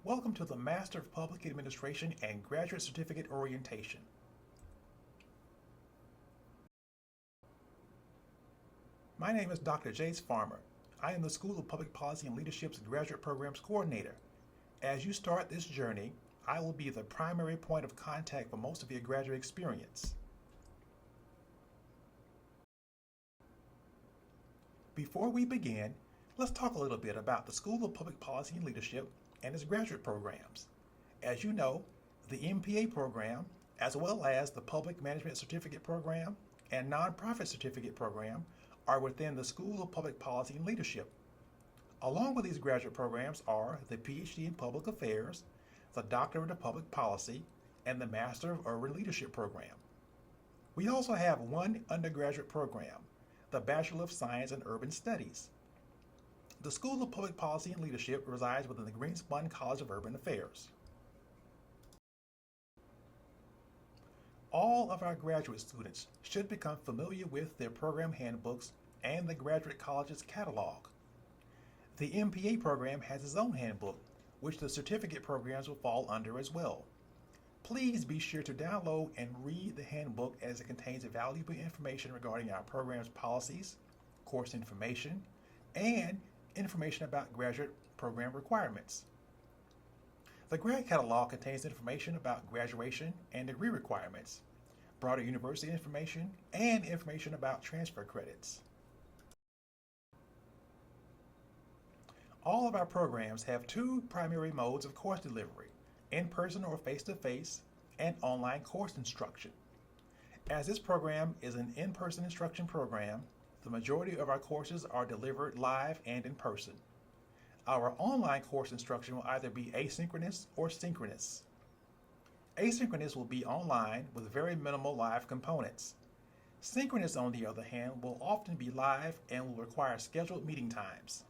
Welcome to the Master of Public Administration and Graduate Certificate Orientation. My name is Dr. Jace Farmer. I am the School of Public Policy and Leadership's Graduate Programs Coordinator. As you start this journey, I will be the primary point of contact for most of your graduate experience. Before we begin, let's talk a little bit about the School of Public Policy and Leadership and its graduate programs. As you know, the MPA program, as well as the Public Management Certificate Program and Nonprofit Certificate Program, are within the School of Public Policy and Leadership. Along with these graduate programs are the PhD in Public Affairs, the Doctorate of Public Policy, and the Master of Urban Leadership Program. We also have one undergraduate program, the Bachelor of Science in Urban Studies. The School of Public Policy and Leadership resides within the Greenspun College of Urban Affairs. All of our graduate students should become familiar with their program handbooks and the graduate college's catalog. The MPA program has its own handbook, which the certificate programs will fall under as well. Please be sure to download and read the handbook as it contains valuable information regarding our program's policies, course information, and information about graduate program requirements. The grad catalog contains information about graduation and degree requirements, broader university information, and information about transfer credits. All of our programs have two primary modes of course delivery: in-person or face-to-face, and online course instruction. As this program is an in-person instruction program, the majority of our courses are delivered live and in person. Our online course instruction will either be asynchronous or synchronous. Asynchronous will be online with very minimal live components. Synchronous, on the other hand, will often be live and will require scheduled meeting times.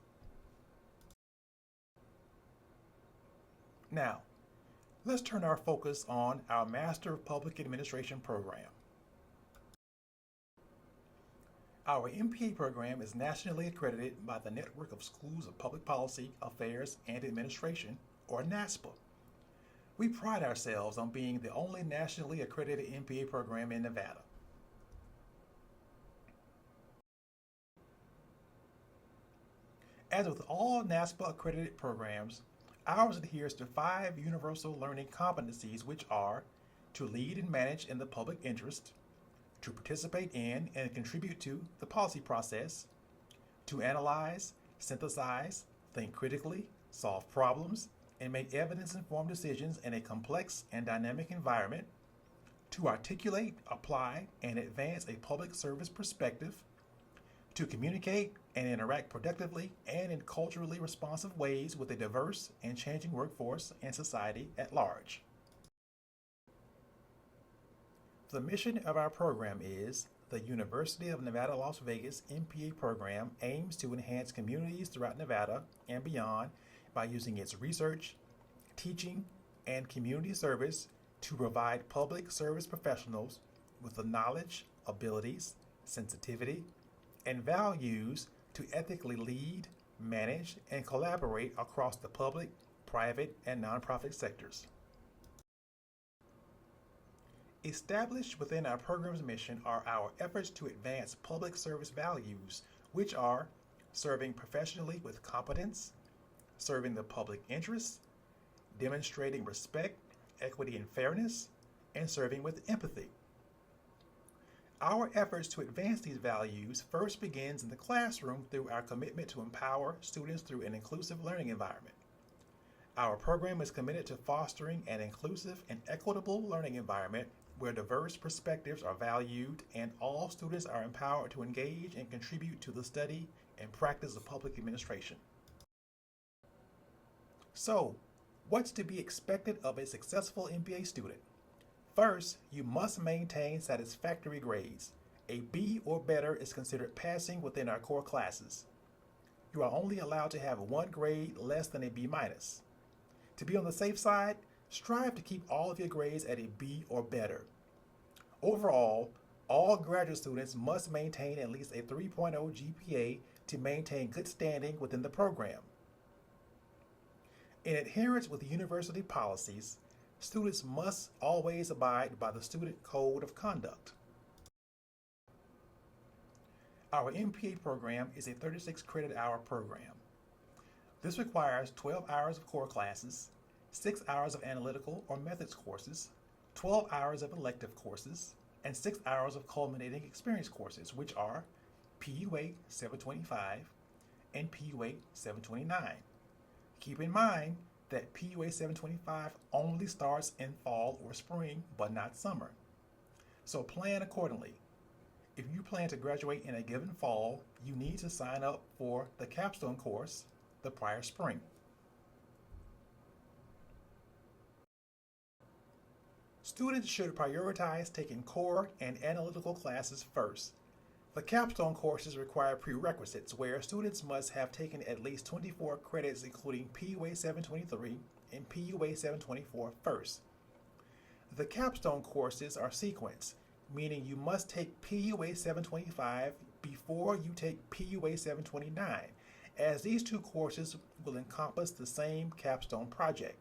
Now, let's turn our focus on our Master of Public Administration program. Our MPA program is nationally accredited by the Network of Schools of Public Policy, Affairs, and Administration, or NASPA. We pride ourselves on being the only nationally accredited MPA program in Nevada. As with all NASPA accredited programs, ours adheres to 5 universal learning competencies, which are to lead and manage in the public interest, to participate in and contribute to the policy process, to analyze, synthesize, think critically, solve problems, and make evidence-informed decisions in a complex and dynamic environment, to articulate, apply, and advance a public service perspective, to communicate and interact productively and in culturally responsive ways with a diverse and changing workforce and society at large. The mission of our program is the University of Nevada, Las Vegas MPA program aims to enhance communities throughout Nevada and beyond by using its research, teaching, and community service to provide public service professionals with the knowledge, abilities, sensitivity, and values to ethically lead, manage, and collaborate across the public, private, and nonprofit sectors. Established within our program's mission are our efforts to advance public service values, which are serving professionally with competence, serving the public interest, demonstrating respect, equity, and fairness, and serving with empathy. Our efforts to advance these values first begins in the classroom through our commitment to empower students through an inclusive learning environment. Our program is committed to fostering an inclusive and equitable learning environment where diverse perspectives are valued and all students are empowered to engage and contribute to the study and practice of public administration. So, what's to be expected of a successful MPA student? First, you must maintain satisfactory grades. A B or better is considered passing within our core classes. You are only allowed to have one grade less than a B minus. To be on the safe side, strive to keep all of your grades at a B or better. Overall, all graduate students must maintain at least a 3.0 GPA to maintain good standing within the program. In adherence with university policies, students must always abide by the Student Code of Conduct. Our MPA program is a 36 credit hour program. This requires 12 hours of core classes, 6 hours of analytical or methods courses, 12 hours of elective courses, and 6 hours of culminating experience courses, which are PUA 725 and PUA 729. Keep in mind that PUA 725 only starts in fall or spring, but not summer. So plan accordingly. If you plan to graduate in a given fall, you need to sign up for the capstone course the prior spring. Students should prioritize taking core and analytical classes first. The capstone courses require prerequisites where students must have taken at least 24 credits including PUA 723 and PUA 724 first. The capstone courses are sequenced, meaning you must take PUA 725 before you take PUA 729, as these two courses will encompass the same capstone project.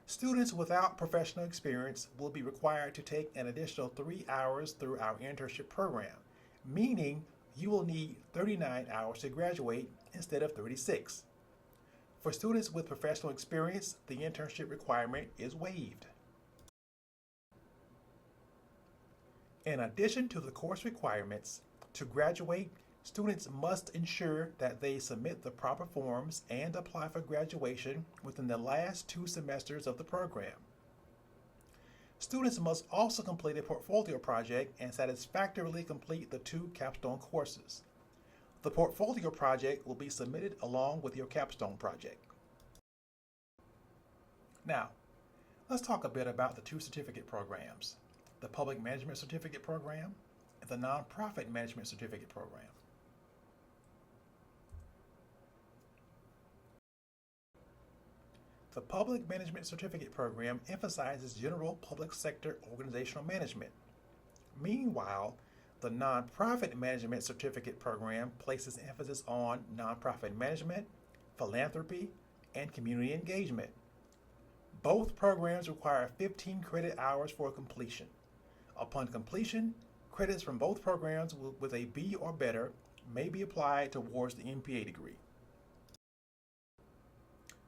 Students without professional experience will be required to take an additional 3 hours through our internship program, meaning you will need 39 hours to graduate instead of 36. For students with professional experience, the internship requirement is waived. In addition to the course requirements, to graduate, students must ensure that they submit the proper forms and apply for graduation within the last 2 semesters of the program. Students must also complete a portfolio project and satisfactorily complete the 2 capstone courses. The portfolio project will be submitted along with your capstone project. Now, let's talk a bit about the 2 certificate programs, the Public Management Certificate Program and the Nonprofit Management Certificate Program. The Public Management Certificate Program emphasizes general public sector organizational management. Meanwhile, the Nonprofit Management Certificate Program places emphasis on nonprofit management, philanthropy, and community engagement. Both programs require 15 credit hours for completion. Upon completion, credits from both programs with a B or better may be applied towards the MPA degree.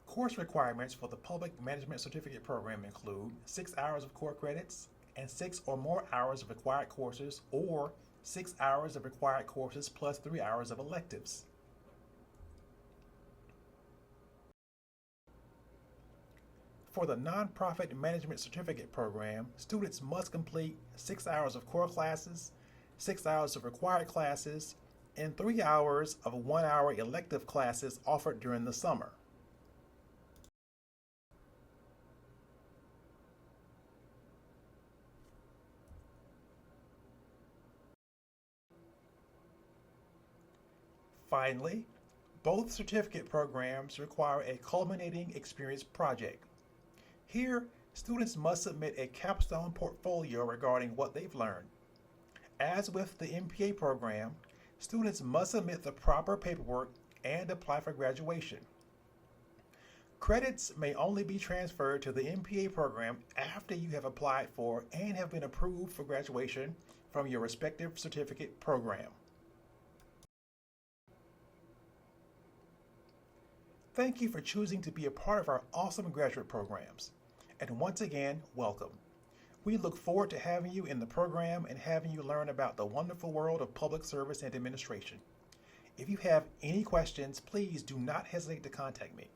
Course requirements for the Public Management Certificate Program include 6 hours of core credits and 6 or more hours of required courses, or 6 hours of required courses plus 3 hours of electives. For the Nonprofit Management Certificate Program, students must complete 6 hours of core classes, 6 hours of required classes, and 3 hours of 1-hour elective classes offered during the summer. Finally, both certificate programs require a culminating experience project. Here, students must submit a capstone portfolio regarding what they've learned. As with the MPA program, students must submit the proper paperwork and apply for graduation. Credits may only be transferred to the MPA program after you have applied for and have been approved for graduation from your respective certificate program. Thank you for choosing to be a part of our awesome graduate programs. And once again, welcome. We look forward to having you in the program and having you learn about the wonderful world of public service and administration. If you have any questions, please do not hesitate to contact me.